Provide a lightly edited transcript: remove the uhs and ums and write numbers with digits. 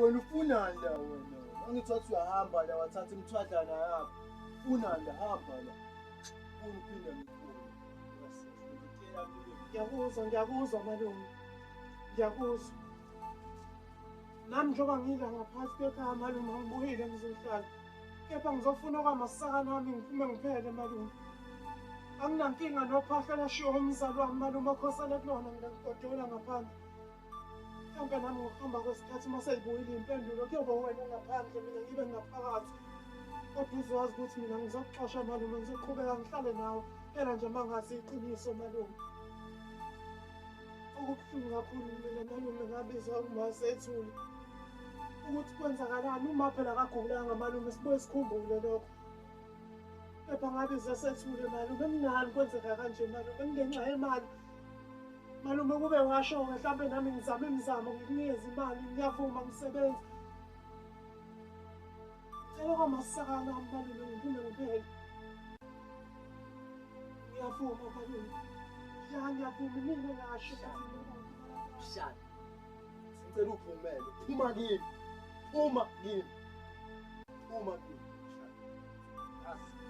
wena ufunani la wena? Angithi wathi uyahamba la wathatha imthwadlana yakho. Ufunani la hamba la. Ungiphinda ngikukhona. Ngiyasizela ngiyakuzwa, ngiyakuzwa malume. Ngiyakuzwa. Nami njengoba ngidla ngaphansi kwekhaya malume angibuyile ngizohlala. Kepha ngizofuna okwamasaka nami ngiphume ngiphele malume. Anginankinga nophahla lashiwo umzali wami malume okhosele kulona ngilakugodola ngaphandle. Mhlawumbe nami ngokuhamba kwesikhathi uma seyibuyile impendulo kuyoba wena ngaphandle mina ngibe ngaphakathi. Kodwa uzowazi ukuthi mina ngizokuxosha malume ngizoqhubeka ngihlale nawe. Phela nje mangazi iqiniso malume. Okubuhlungu kakhulu mina malume ngabizwa uMasethuli. Ukuthi kwenzakalani uma phela akagulanga malume sibuye sikhumbule lokho. Kepha ngabizwa Sethule malume mnani kwenzeka kanje malume ngenxa yemali. Malume kube washo-ke mhlawumbe nami ngizame imizamo ngikunikeze imali ngiyavuma ngisebenza. Ngicela kwamasaka nami malume ngiphume ngiphele. Ngiyavuma malume. Ngiyavuma mina ngasho Shana. ngicela uphumele. Phuma kimi. Phuma kimi. Phuma kimi. Shana. Asi.